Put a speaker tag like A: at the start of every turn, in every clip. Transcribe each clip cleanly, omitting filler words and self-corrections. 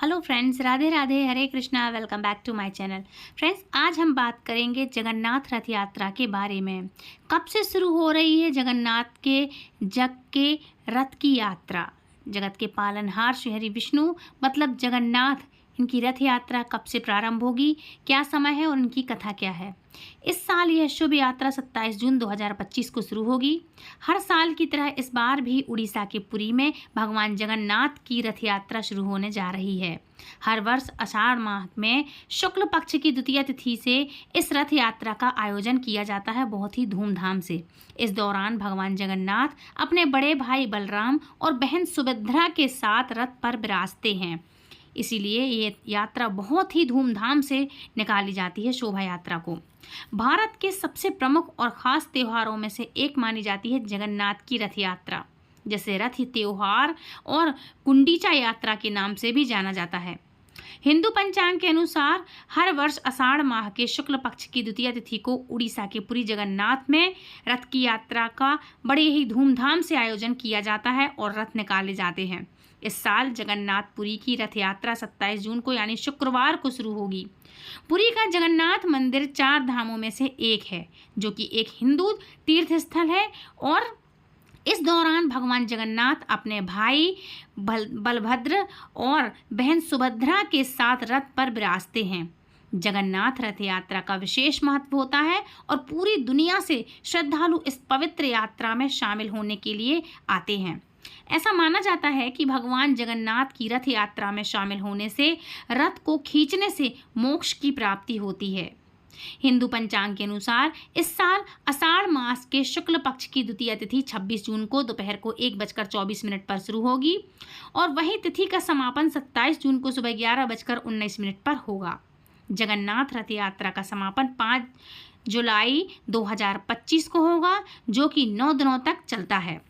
A: Hello friends, Radhe Radhe, Hare Krishna. Welcome back to my channel. Friends, आज हम बात करेंगे जगन्नाथ रथ यात्रा के बारे में। कब से शुरू हो रही है जगन्नाथ के जग के रथ की यात्रा। जगत के पालनहार श्री हरि विष्णु मतलब जगन्नाथ, इनकी रथ यात्रा कब से प्रारंभ होगी, क्या समय है और इनकी कथा क्या है। इस साल यह शुभ यात्रा 27 जून 2025 को शुरू होगी। हर साल की तरह इस बार भी उड़ीसा के पुरी में भगवान जगन्नाथ की रथ यात्रा शुरू होने जा रही है। हर वर्ष आषाढ़ माह में शुक्ल पक्ष की द्वितीय तिथि से इस रथ यात्रा का आयोजन किया जाता है, बहुत ही धूमधाम से। इस दौरान भगवान जगन्नाथ अपने बड़े भाई बलराम और बहन सुभद्रा के साथ रथ पर विराजते हैं, इसीलिए ये यात्रा बहुत ही धूमधाम से निकाली जाती है। शोभा यात्रा को भारत के सबसे प्रमुख और ख़ास त्योहारों में से एक मानी जाती है जगन्नाथ की रथ यात्रा, जिसे रथ त्योहार और गुंडीचा यात्रा के नाम से भी जाना जाता है। हिंदू पंचांग के अनुसार हर वर्ष आषाढ़ माह के शुक्ल पक्ष की द्वितीय तिथि को उड़ीसा के पुरी जगन्नाथ में रथ की यात्रा का बड़े ही धूमधाम से आयोजन किया जाता है और रथ निकाले जाते हैं। इस साल जगन्नाथपुरी की रथ यात्रा 27 जून को यानी शुक्रवार को शुरू होगी। पुरी का जगन्नाथ मंदिर 4 धामों में से एक है, जो कि एक हिंदू तीर्थ स्थल है और इस दौरान भगवान जगन्नाथ अपने भाई बलभद्र और बहन सुभद्रा के साथ रथ पर विराजते हैं। जगन्नाथ रथ यात्रा का विशेष महत्व होता है और पूरी दुनिया से श्रद्धालु इस पवित्र यात्रा में शामिल होने के लिए आते हैं। ऐसा माना जाता है कि भगवान जगन्नाथ की रथ यात्रा में शामिल होने से रथ को खींचने से मोक्ष की प्राप्ति होती है। हिंदू पंचांग के अनुसार इस साल आषाढ़ मास के शुक्ल पक्ष की द्वितीय तिथि 26 जून को दोपहर को 1:24 पर शुरू होगी और वही तिथि का समापन 27 जून को सुबह 11:19 पर होगा। जगन्नाथ रथ यात्रा का समापन 5 जुलाई 2025 को होगा, जो कि 9 दिनों तक चलता है।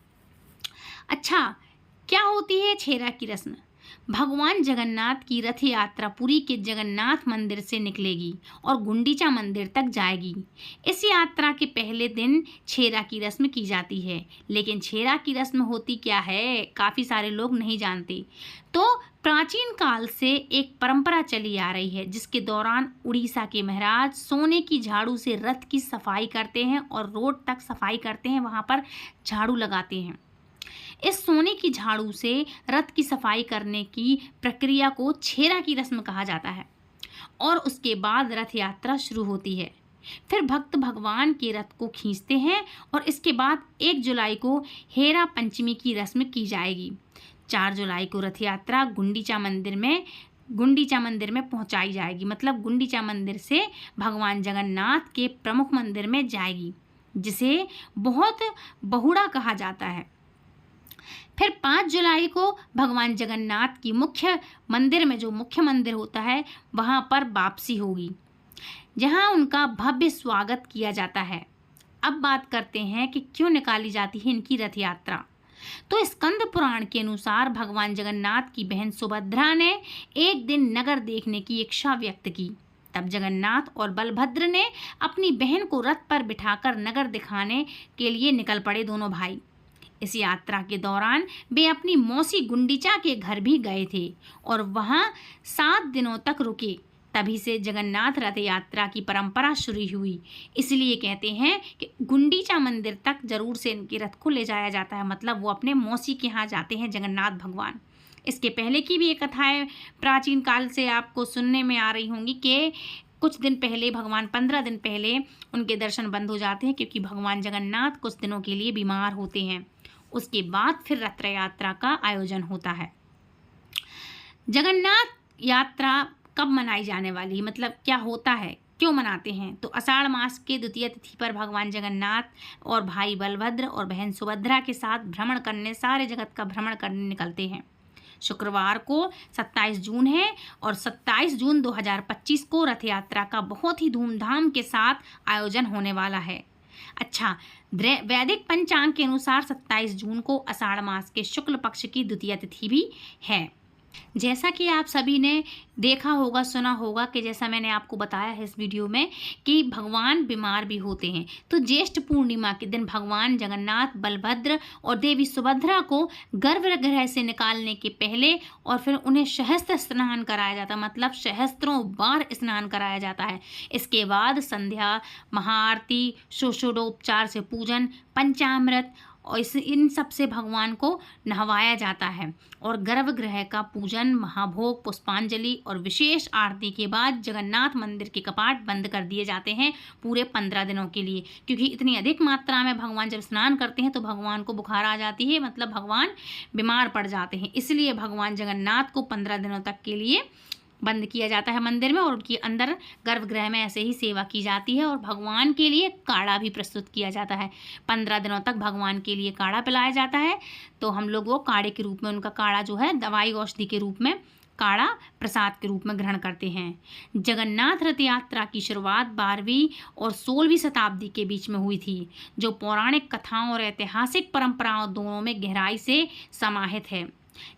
A: अच्छा, क्या होती है छेरा की रस्म। भगवान जगन्नाथ की रथ यात्रा पुरी के जगन्नाथ मंदिर से निकलेगी और गुंडीचा मंदिर तक जाएगी। इस यात्रा के पहले दिन छेरा की रस्म की जाती है, लेकिन छेरा की रस्म होती क्या है, काफ़ी सारे लोग नहीं जानते। तो प्राचीन काल से एक परंपरा चली आ रही है, जिसके दौरान उड़ीसा के महाराज सोने की झाड़ू से रथ की सफाई करते हैं और रोड तक सफाई करते हैं, वहाँ पर झाड़ू लगाते हैं। इस सोने की झाड़ू से रथ की सफाई करने की प्रक्रिया को छेरा की रस्म कहा जाता है और उसके बाद रथ यात्रा शुरू होती है। फिर भक्त भगवान के रथ को खींचते हैं और इसके बाद 1 जुलाई को हेरा पंचमी की रस्म की जाएगी। 4 जुलाई को रथ यात्रा गुंडीचा मंदिर में पहुंचाई जाएगी, मतलब गुंडीचा मंदिर से भगवान जगन्नाथ के प्रमुख मंदिर में जाएगी, जिसे बहुत बहुड़ा कहा जाता है। फिर 5 जुलाई को भगवान जगन्नाथ की मुख्य मंदिर में, जो मुख्य मंदिर होता है, वहाँ पर वापसी होगी, जहाँ उनका भव्य स्वागत किया जाता है। अब बात करते हैं कि क्यों निकाली जाती है इनकी रथ यात्रा। तो स्कंद पुराण के अनुसार भगवान जगन्नाथ की बहन सुभद्रा ने एक दिन नगर देखने की इच्छा व्यक्त की। तब जगन्नाथ और बलभद्र ने अपनी बहन को रथ पर बिठाकर नगर दिखाने के लिए निकल पड़े दोनों भाई। इस यात्रा के दौरान वे अपनी मौसी गुंडीचा के घर भी गए थे और वहां 7 दिनों तक रुके। तभी से जगन्नाथ रथ यात्रा की परंपरा शुरू हुई। इसलिए कहते हैं कि गुंडीचा मंदिर तक जरूर से इनके रथ को ले जाया जाता है, मतलब वो अपने मौसी के यहाँ जाते हैं जगन्नाथ भगवान। इसके पहले की भी एक कथाएं प्राचीन काल से आपको सुनने में आ रही होंगी कि कुछ दिन पहले, भगवान 15 दिन पहले उनके दर्शन बंद हो जाते हैं, क्योंकि भगवान जगन्नाथ कुछ दिनों के लिए बीमार होते हैं। उसके बाद फिर रथ यात्रा का आयोजन होता है। जगन्नाथ यात्रा कब मनाई जाने वाली है, मतलब क्या होता है, क्यों मनाते हैं। तो आषाढ़ मास के द्वितीय तिथि पर भगवान जगन्नाथ और भाई बलभद्र और बहन सुभद्रा के साथ भ्रमण करने, सारे जगत का भ्रमण करने निकलते हैं। शुक्रवार को 27 जून है और 27 जून 2025 को रथ यात्रा का बहुत ही धूमधाम के साथ आयोजन होने वाला है। अच्छा, वैदिक पंचांग के अनुसार 27 जून को आषाढ़ मास के शुक्ल पक्ष की द्वितीय तिथि भी है। जैसा कि आप सभी ने देखा होगा, सुना होगा कि जैसा मैंने आपको बताया है इस वीडियो में कि भगवान बीमार भी होते हैं। तो ज्येष्ठ पूर्णिमा के दिन भगवान जगन्नाथ, बलभद्र और देवी सुभद्रा को गर्भगृह से निकालने के पहले और फिर उन्हें सहस्त्र स्नान कराया जाता है, मतलब सहस्त्रों बार स्नान कराया जाता है। इसके बाद संध्या, महाआरती, षोडशोपचार से पूजन, पंचामृत और इन सब से भगवान को नहवाया जाता है और गर्भगृह का पूजन, महाभोग, पुष्पांजलि और विशेष आरती के बाद जगन्नाथ मंदिर के कपाट बंद कर दिए जाते हैं पूरे 15 दिनों के लिए, क्योंकि इतनी अधिक मात्रा में भगवान जब स्नान करते हैं तो भगवान को बुखार आ जाती है, मतलब भगवान बीमार पड़ जाते हैं। इसलिए भगवान जगन्नाथ को 15 दिनों तक के लिए बंद किया जाता है मंदिर में और उनकी अंदर गर्भगृह में ऐसे ही सेवा की जाती है और भगवान के लिए काढ़ा भी प्रस्तुत किया जाता है। 15 दिनों तक भगवान के लिए काढ़ा पिलाया जाता है। तो हम लोग वो काढ़े के रूप में, उनका काढ़ा जो है दवाई औषधि के रूप में, काढ़ा प्रसाद के रूप में ग्रहण करते हैं। जगन्नाथ रथ यात्रा की शुरुआत 12वीं और 16वीं शताब्दी के बीच में हुई थी, जो पौराणिक कथाओं और ऐतिहासिक परंपराओं दोनों में गहराई से समाहित है।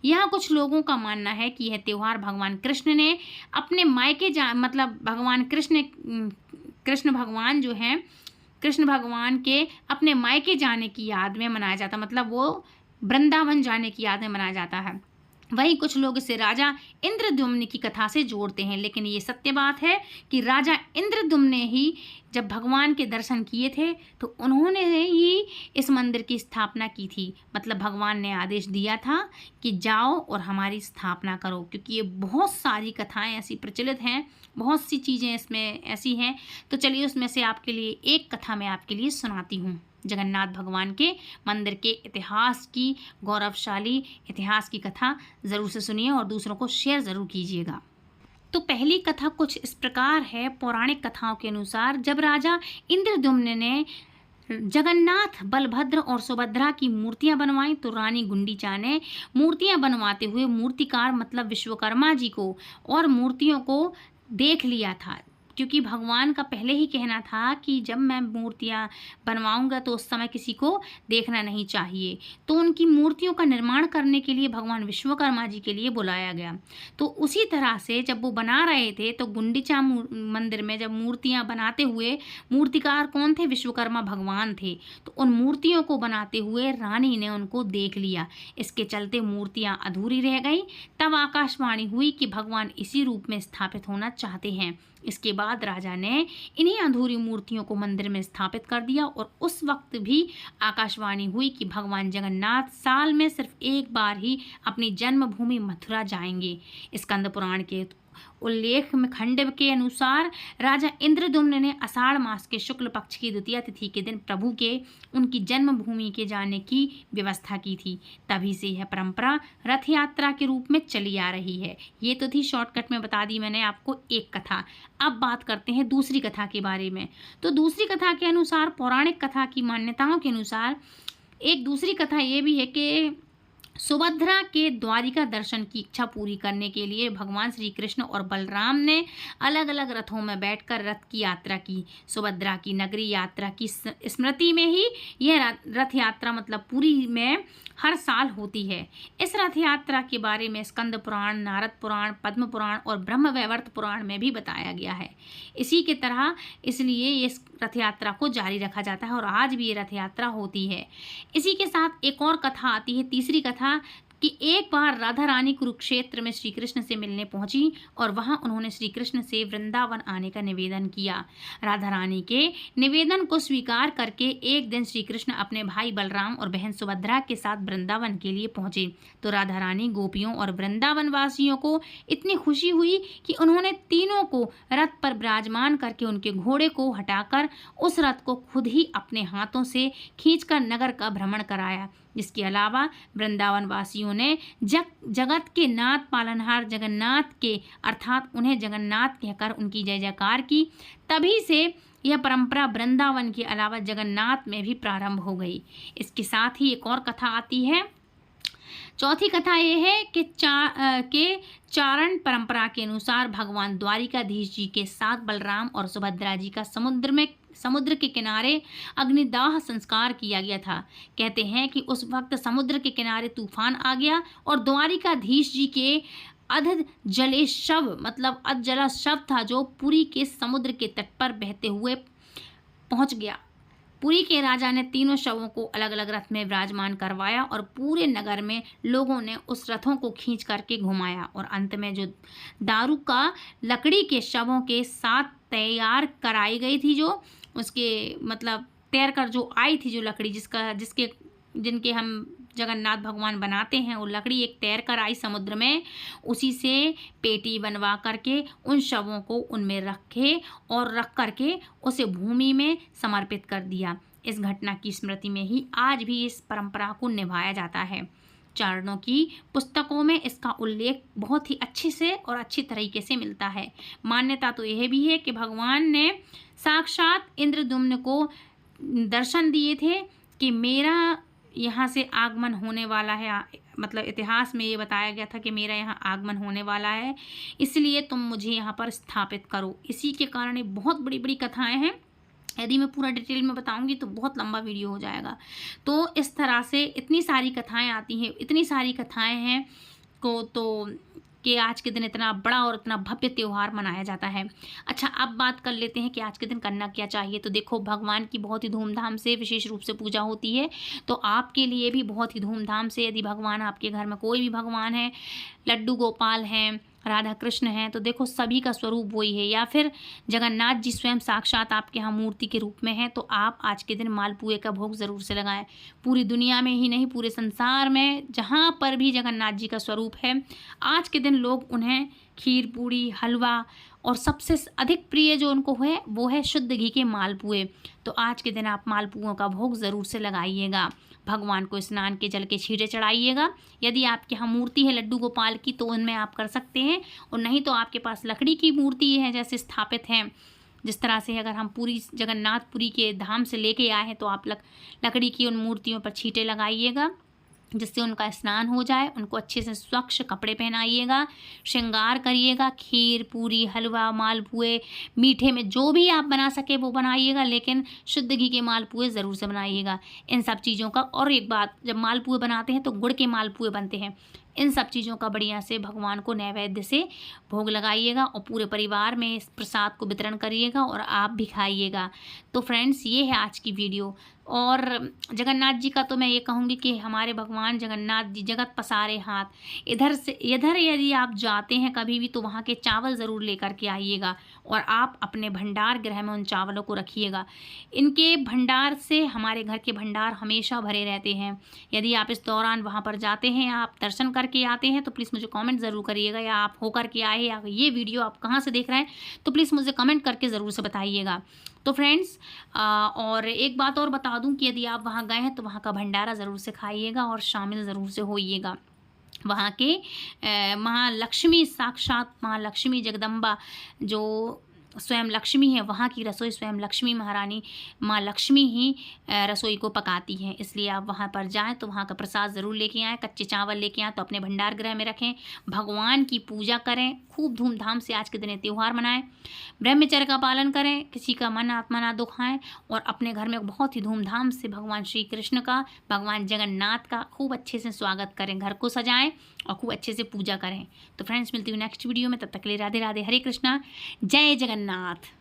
A: यहाँ कुछ लोगों का मानना है कि यह त्यौहार भगवान कृष्ण ने अपने मायके मतलब भगवान कृष्ण भगवान जो हैं, कृष्ण भगवान के अपने मायके जाने की याद में मनाया जाता, मतलब वो वृंदावन जाने की याद में मनाया जाता है। वहीं कुछ लोग इसे राजा इंद्रद्युम्न की कथा से जोड़ते हैं, लेकिन ये सत्य बात है कि राजा इंद्रद्युम्न ने ही जब भगवान के दर्शन किए थे तो उन्होंने ही इस मंदिर की स्थापना की थी, मतलब भगवान ने आदेश दिया था कि जाओ और हमारी स्थापना करो, क्योंकि ये बहुत सारी कथाएं ऐसी प्रचलित हैं, बहुत सी चीज़ें इसमें ऐसी हैं। तो चलिए उसमें से आपके लिए एक कथा मैं आपके लिए सुनाती हूँ। जगन्नाथ भगवान के मंदिर के इतिहास की, गौरवशाली इतिहास की कथा ज़रूर से सुनिए और दूसरों को शेयर ज़रूर कीजिएगा। तो पहली कथा कुछ इस प्रकार है। पौराणिक कथाओं के अनुसार जब राजा इंद्रद्युम्न ने जगन्नाथ, बलभद्र और सुभद्रा की मूर्तियां बनवाई तो रानी गुंडीचा ने मूर्तियां बनवाते हुए मूर्तिकार मतलब विश्वकर्मा जी को और मूर्तियों को देख लिया था, क्योंकि भगवान का पहले ही कहना था कि जब मैं मूर्तियां बनवाऊंगा तो उस समय किसी को देखना नहीं चाहिए। तो उनकी मूर्तियों का निर्माण करने के लिए भगवान विश्वकर्मा जी के लिए बुलाया गया। तो उसी तरह से जब वो बना रहे थे तो गुंडीचा मंदिर में जब मूर्तियां बनाते हुए, मूर्तिकार कौन थे? विश्वकर्मा भगवान थे। तो उन मूर्तियों को बनाते हुए रानी ने उनको देख लिया। इसके चलते मूर्तियां अधूरी रह गई। तब आकाशवाणी हुई कि भगवान इसी रूप में स्थापित होना चाहते हैं। इसके बाद राजा ने इन्हीं अधूरी मूर्तियों को मंदिर में स्थापित कर दिया और उस वक्त भी आकाशवाणी हुई कि भगवान जगन्नाथ साल में सिर्फ एक बार ही अपनी जन्मभूमि मथुरा जाएंगे। स्कंद पुराण के उल्लेख में खंड के अनुसार राजा इंद्रद्युम्न ने आषाढ़ मास के शुक्ल पक्ष की द्वितीय तिथि के दिन प्रभु के उनकी जन्मभूमि के जाने की व्यवस्था की थी। तभी से यह परंपरा रथ यात्रा के रूप में चली आ रही है। ये तो थी शॉर्टकट में बता दी मैंने आपको एक कथा। अब बात करते हैं दूसरी कथा के बारे में। तो दूसरी कथा के अनुसार, पौराणिक कथा की मान्यताओं के अनुसार, एक दूसरी कथा ये भी है कि सुभद्रा के द्वारिका दर्शन की इच्छा पूरी करने के लिए भगवान श्री कृष्ण और बलराम ने अलग अलग रथों में बैठकर रथ की यात्रा की। सुभद्रा की नगरी यात्रा की स्मृति में ही यह रथ यात्रा मतलब पुरी में हर साल होती है। इस रथ यात्रा के बारे में स्कंद पुराण, नारद पुराण, पद्म पुराण और ब्रह्मवैवर्त पुराण में भी बताया गया है। इसी के तरह इसलिए इस रथ यात्रा को जारी रखा जाता है और आज भी ये रथ यात्रा होती है। इसी के साथ एक और कथा आती है, तीसरी कथा, कि एक बार राधा रानी कुरुक्षेत्र में श्री कृष्ण से मिलने पहुंची और वहां उन्होंने श्री कृष्ण से वृंदावन आने का निवेदन किया। राधा रानी के निवेदन को स्वीकार करके एक दिन श्री कृष्ण अपने भाई बलराम और बहन सुभद्रा के साथ वृंदावन के लिए पहुंचे। तो राधा रानी, गोपियों और वृंदावन वासियों को इतनी खुशी हुई कि उन्होंने तीनों को रथ पर विराजमान करके उनके घोड़े को हटाकर उस रथ को खुद ही अपने हाथों से खींचकर नगर का भ्रमण कराया। इसके अलावा वृंदावन वासियों ने जगत के नाथ पालनहार जगन्नाथ के अर्थात उन्हें जगन्नाथ कहकर उनकी जय जयकार की। तभी से यह परंपरा वृंदावन के अलावा जगन्नाथ में भी प्रारंभ हो गई। इसके साथ ही एक और कथा आती है। चौथी कथा यह है कि चारण परंपरा के अनुसार भगवान द्वारिकाधीश जी के साथ बलराम और सुभद्रा जी का समुद्र के किनारे अग्निदाह संस्कार किया गया था। कहते हैं कि उस वक्त समुद्र के किनारे तूफान आ गया और द्वारिकाधीश जी के अध जले शव, मतलब अध जला शव था जो पुरी के समुद्र के तट पर बहते हुए पहुंच गया। पुरी के राजा ने तीनों शवों को अलग अलग रथ में विराजमान करवाया और पूरे नगर में लोगों ने उस रथों को खींच करके घुमाया, और अंत में जो दारू का लकड़ी के शवों के साथ तैयार कराई गई थी, जो उसके मतलब तैर कर जो आई थी, जो लकड़ी जिनके हम जगन्नाथ भगवान बनाते हैं, वो लकड़ी एक तैर कर आई समुद्र में, उसी से पेटी बनवा करके उन शवों को उनमें रखे और रख करके उसे भूमि में समर्पित कर दिया। इस घटना की स्मृति में ही आज भी इस परंपरा को निभाया जाता है। चारणों की पुस्तकों में इसका उल्लेख बहुत ही अच्छे से और अच्छी तरीके से मिलता है। मान्यता तो यह भी है कि भगवान ने साक्षात इंद्रद्युम्न को दर्शन दिए थे कि मेरा यहाँ से आगमन होने वाला है, मतलब इतिहास में ये बताया गया था कि मेरा यहाँ आगमन होने वाला है, इसलिए तुम मुझे यहाँ पर स्थापित करो। इसी के कारण ये बहुत बड़ी बड़ी कथाएं हैं। यदि मैं पूरा डिटेल में बताऊंगी तो बहुत लंबा वीडियो हो जाएगा। तो इस तरह से इतनी सारी कथाएं आती हैं, इतनी सारी कथाएं हैं तो कि आज के दिन इतना बड़ा और इतना भव्य त्यौहार मनाया जाता है। अच्छा, अब बात कर लेते हैं कि आज के दिन करना क्या चाहिए। तो देखो, भगवान की बहुत ही धूमधाम से विशेष रूप से पूजा होती है, तो आपके लिए भी बहुत ही धूमधाम से, यदि भगवान आपके घर में कोई भी भगवान है, लड्डू गोपाल हैं, राधा कृष्ण हैं, तो देखो सभी का स्वरूप वही है, या फिर जगन्नाथ जी स्वयं साक्षात आपके यहाँ मूर्ति के रूप में हैं, तो आप आज के दिन मालपुए का भोग ज़रूर से लगाएं। पूरी दुनिया में ही नहीं, पूरे संसार में जहाँ पर भी जगन्नाथ जी का स्वरूप है, आज के दिन लोग उन्हें खीर पूड़ी हलवा और सबसे अधिक प्रिय जो उनको है वो है शुद्ध घी के मालपुए। तो आज के दिन आप मालपुओं का भोग ज़रूर से लगाइएगा। भगवान को स्नान के जल के छींटे चढ़ाइएगा। यदि आपके यहाँ मूर्ति है लड्डू गोपाल की तो उनमें आप कर सकते हैं, और नहीं तो आपके पास लकड़ी की मूर्ति है जैसे स्थापित हैं, जिस तरह से अगर हम पूरी जगन्नाथपुरी के धाम से लेके आए हैं तो आप लकड़ी की उन मूर्तियों पर छींटे लगाइएगा, जिससे उनका स्नान हो जाए। उनको अच्छे से स्वच्छ कपड़े पहनाइएगा, श्रृंगार करिएगा, खीर पूरी हलवा मालपुए मीठे में जो भी आप बना सके वो बनाइएगा, लेकिन शुद्ध घी के मालपुए ज़रूर से बनाइएगा इन सब चीज़ों का। और एक बात, जब मालपुए बनाते हैं तो गुड़ के मालपुए बनते हैं। इन सब चीज़ों का बढ़िया से भगवान को नैवेद्य से भोग लगाइएगा और पूरे परिवार में इस प्रसाद को वितरण करिएगा और आप भी खाइएगा। तो फ्रेंड्स, ये है आज की वीडियो। और जगन्नाथ जी का तो मैं ये कहूँगी कि हमारे भगवान जगन्नाथ जी जगत पसारे हाथ, इधर यदि आप जाते हैं कभी भी तो वहाँ के चावल ज़रूर लेकर के आइएगा और आप अपने भंडार गृह में उन चावलों को रखिएगा। इनके भंडार से हमारे घर के भंडार हमेशा भरे रहते हैं। यदि आप इस दौरान वहाँ पर जाते हैं, आप दर्शन करके आते हैं, तो प्लीज़ मुझे कमेंट ज़रूर करिएगा, या आप होकर के आए या ये वीडियो आप कहाँ से देख रहे हैं तो प्लीज़ मुझे कमेंट करके ज़रूर से बताइएगा। तो फ्रेंड्स, और एक बात और बता दूं कि यदि आप वहाँ गए हैं तो वहाँ का भंडारा ज़रूर से खाइएगा और शामिल ज़रूर से होइएगा। वहाँ के महालक्ष्मी, साक्षात महालक्ष्मी जगदम्बा जो स्वयं लक्ष्मी है, वहाँ की रसोई स्वयं लक्ष्मी महारानी माँ लक्ष्मी ही रसोई को पकाती हैं। इसलिए आप वहाँ पर जाएं तो वहाँ का प्रसाद ज़रूर लेके आएँ। कच्चे चावल लेके आएँ तो अपने भंडार गृह में रखें, भगवान की पूजा करें, खूब धूमधाम से आज के दिन त्यौहार मनाएं, ब्रह्मचर्य का पालन करें, किसी का मन आत्मा ना दुखाएं, और अपने घर में बहुत ही धूमधाम से भगवान श्री कृष्ण का, भगवान जगन्नाथ का खूब अच्छे से स्वागत करें, घर को सजाएं और खूब अच्छे से पूजा करें। तो फ्रेंड्स, मिलती हूँ नेक्स्ट वीडियो में, तब तक के लिए राधे राधे, हरे कृष्णा, जय जगन्नाथ।